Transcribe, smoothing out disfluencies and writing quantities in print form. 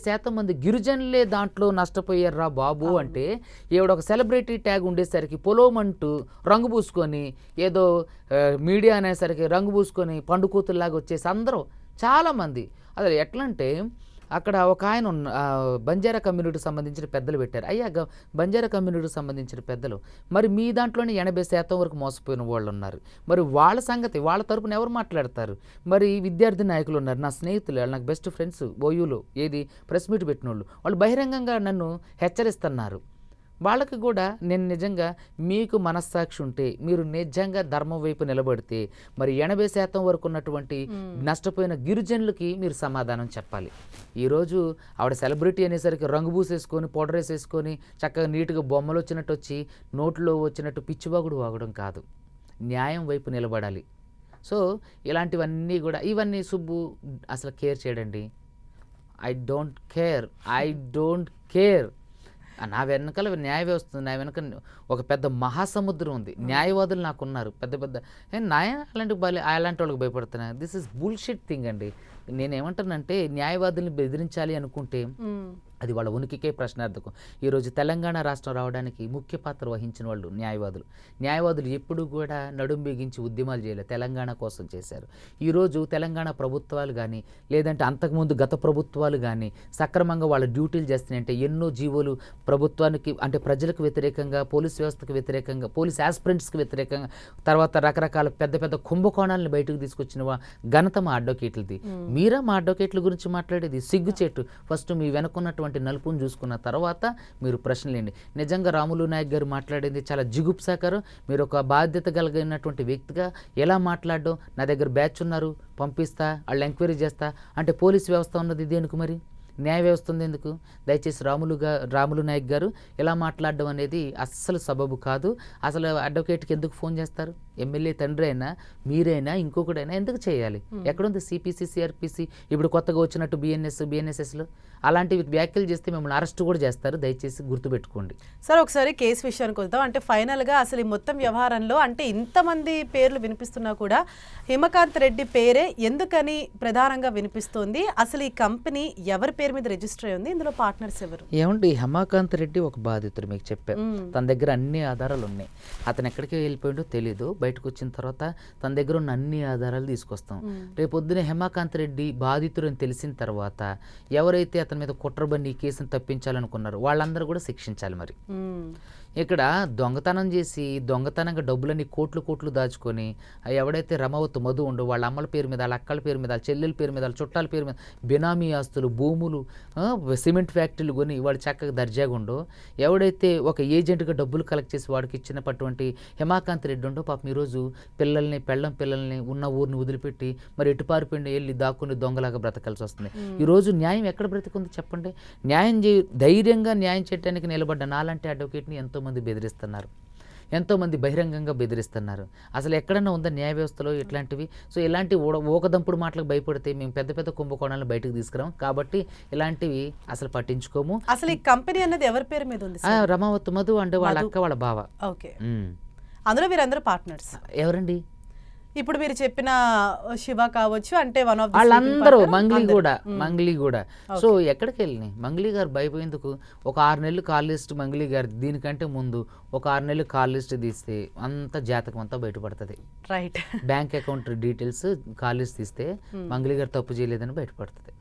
శాతం మంది గిరిజనులే దాంట్లో నష్టపోయారా బాబు అంటే ఈవిడ ఒక సెలబ్రిటీ ట్యాగ్ ఉండేసరికి పొలోమంటూ రంగు పూసుకొని ఏదో మీడియా అనేసరికి రంగు పూసుకొని పండుకూతుల్లాగా వచ్చేసి అందరూ చాలామంది అదే ఎట్లా అంటే అక్కడ ఒక ఆయన బంజారా కమ్యూనిటీకి సంబంధించిన పెద్దలు పెట్టారు. అయ్యా బంజారా కమ్యూనిటీకి సంబంధించిన పెద్దలు మరి మీ దాంట్లోనే 80% వరకు మోసపోయిన వాళ్ళు ఉన్నారు. మరి వాళ్ళ సంగతి వాళ్ళ తరపున ఎవరు మాట్లాడతారు? మరి విద్యార్థి నాయకులు ఉన్నారు, నా స్నేహితులు, నాకు బెస్ట్ ఫ్రెండ్స్ ఓయూలో ఏది ప్రెస్ మీట్ పెట్టిన వాళ్ళు బహిరంగంగా నన్ను హెచ్చరిస్తున్నారు. వాళ్ళకి కూడా నేను నిజంగా మీకు మనస్సాక్షి ఉంటే మీరు నిజంగా ధర్మం వైపు నిలబడితే మరి 80% వరకు ఉన్నటువంటి నష్టపోయిన గిరిజనులకి మీరు సమాధానం చెప్పాలి. ఈరోజు ఆవిడ సెలబ్రిటీ అనేసరికి రంగు పూసేసుకొని పౌడర్ వేసేసుకొని చక్కగా నీట్గా బొమ్మలు వచ్చినట్టు వచ్చి నోట్లో వచ్చినట్టు పిచ్చివాగుడు వాగడం కాదు, న్యాయం వైపు నిలబడాలి. సో ఇలాంటివన్నీ కూడా ఇవన్నీ సుబ్బు అసలు కేర్ చేయడండి. I don't care. నా వెనకాల న్యాయ వ్యవస్థ, నా వెనక ఒక పెద్ద మహాసముద్రం ఉంది. న్యాయవాదులు నాకున్నారు పెద్ద పెద్ద. అలాంటి వాళ్ళకి భయపడుతున్నాను. దిస్ ఇస్ బుల్షిట్ థింగ్ అండి. నేనేమంటానంటే న్యాయవాదుల్ని బెదిరించాలి అనుకుంటే అది వాళ్ళ ఉనికికే ప్రశ్నార్థకం. ఈరోజు తెలంగాణ రాష్ట్రం రావడానికి ముఖ్య పాత్ర వహించిన వాళ్ళు న్యాయవాదులు ఎప్పుడు కూడా నడుం బిగించి ఉద్యమాలు చేయలేదు, తెలంగాణ కోసం చేశారు. ఈరోజు తెలంగాణ ప్రభుత్వాలు కానీ లేదంటే అంతకుముందు గత ప్రభుత్వాలు కానీ సక్రమంగా వాళ్ళ డ్యూటీలు చేస్తున్నాయంటే ఎన్నో జీవోలు ప్రభుత్వానికి అంటే ప్రజలకు వ్యతిరేకంగా, పోలీస్ వ్యవస్థకు వ్యతిరేకంగా, పోలీస్ యాస్పిరెంట్స్కి వ్యతిరేకంగా, తర్వాత రకరకాల పెద్ద పెద్ద కుంభకోణాలను బయటకు తీసుకొచ్చిన ఘనత మా అడ్వకేట్లది. మీరా మా అడ్వకేట్ల గురించి మాట్లాడేది? సిగ్గుచేటు. ఫస్ట్ మీ వెనుకున్నటువంటి నలుపుని చూసుకున్న తర్వాత మీరు ప్రశ్నలేండి. నిజంగా రాములు నాయక్ గారు మాట్లాడేది చాలా జిగుప్సాకరం. మీరు ఒక బాధ్యత కలిగినటువంటి వ్యక్తిగా ఎలా మాట్లాడడం, నా దగ్గర బ్యాచ్ ఉన్నారు పంపిస్తా, వాళ్ళు ఎంక్వైరీ చేస్తా అంటే పోలీస్ వ్యవస్థ ఉన్నది దేనికి, మరి న్యాయ వ్యవస్థ ఉంది ఎందుకు? దయచేసి రాములు నాయక్ గారు ఇలా మాట్లాడడం అనేది అస్సలు సబబు కాదు. అసలు అడ్వకేట్కి ఎందుకు ఫోన్ చేస్తారు? ఎమ్మెల్యే తండ్రి అయినా మీరైనా ఇంకొకడైనా ఎందుకు చేయాలి? ఎక్కడుంది సిపిసి, సిఆర్పిసి, ఇప్పుడు కొత్తగా వచ్చినట్టు బిఎన్ఎస్ఎస్లో అలాంటి వ్యాఖ్యలు చేస్తే మిమ్మల్ని అరెస్ట్ కూడా చేస్తారు. దయచేసి గుర్తుపెట్టుకోండి. సార్ ఒకసారి కేసు విషయానికి వద్దాం. అంటే ఫైనల్గా అసలు ఈ మొత్తం వ్యవహారంలో అంటే ఇంతమంది పేర్లు వినిపిస్తున్నా కూడా హిమకాంత్ రెడ్డి పేరే ఎందుకని ప్రధానంగా వినిపిస్తోంది? అసలు ఈ కంపెనీ ఎవరి పేరు మీద రిజిస్టర్ అయ్యింది? ఇందులో పార్ట్నర్స్ ఎవరు? ఏమండి, హిమకాంత్ రెడ్డి ఒక బాధితుడు, మీకు చెప్పారు. తన దగ్గర అన్ని ఆధారాలు ఉన్నాయి. అతను ఎక్కడికి వెళ్ళిపోయిండో తెలీదు. బయటకు వచ్చిన తర్వాత తన దగ్గర ఉన్న అన్ని ఆధారాలు తీసుకొస్తాం. రేపొద్దున హిమకాంత్ రెడ్డి బాధితుడు అని తెలిసిన తర్వాత ఎవరైతే అతని మీద కుట్రబన్ని కేసును తప్పించాలనుకున్నారు వాళ్ళందరూ కూడా శిక్షించాలి. మరి ఇక్కడ దొంగతనం చేసి దొంగతనంగా డబ్బులన్నీ కోట్లు దాచుకొని ఎవడైతే రమవత్ మధు ఉండో వాళ్ళ అమ్మల పేరు మీద, వాళ్ళ అక్కల పేరు మీద, వాళ్ళ చెల్లెల పేరు మీద, వాళ్ళ చుట్టాల పేరు మీద బినామీ ఆస్తులు, భూములు, సిమెంట్ ఫ్యాక్టరీలు కొని వాడు చక్కగా దర్జాగా ఉండో, ఎవడైతే ఒక ఏజెంట్గా డబ్బులు కలెక్ట్ చేసి వాడికి ఇచ్చినటువంటి హిమకాంత్ రెడ్డి ఉండో పాపం ఈరోజు పిల్లల్ని ఉన్న ఊరిని వదిలిపెట్టి మరి ఎటు పారిపోయిండి వెళ్ళి దాక్కుని దొంగలాగా బ్రతకాల్సి వస్తుంది. ఈరోజు న్యాయం ఎక్కడ బ్రతికుంది చెప్పండి? ధైర్యంగా న్యాయం చేయడానికి నిలబడ్డ నాలాంటి అడ్వకేట్ని ఎంతోమంది బెదిరిస్తున్నారు, ఎంతోమంది బహిరంగంగా బెదిరిస్తున్నారు. అసలు ఎక్కడన్నా ఉందా న్యాయ వ్యవస్థలో ఇట్లాంటివి? సో ఇలాంటి ఊకదంపుడు మాటలకు భయపడితే మేము పెద్ద పెద్ద కుంభకోణాలను బయటకు తీసుకురాం. కాబట్టి ఇలాంటివి అసలు పట్టించుకోము. అసలు ఈ కంపెనీ అన్నది ఎవరి పేరు మీద ఉంది? రమావత్ మధు అంటే వాళ్ళ అక్క, వాళ్ళ బావ. ఓకే, అందులో వీరందరూ పార్ట్నర్స్ ఎవరండి? ఇప్పుడు మీరు చెప్పిన శివ కావచ్చు, అంటే వాళ్ళందరూ మంగ్లీ కూడా. సో ఎక్కడికి వెళ్ళినాయి? మంగ్లీ గారు భయపోయేందుకు ఒక 6 నెలలు కాల్ లిస్ట్ మంగ్లీ గారు దీనికంటే ముందు ఒక 6 నెలలు కాల్ లిస్ట్ తీస్తే అంత జాతకం అంతా బయటపడుతుంది. Right, bank account details call list తీస్తే మంగ్లీ గారు తప్పు చేయలేదని బయటపడుతుంది.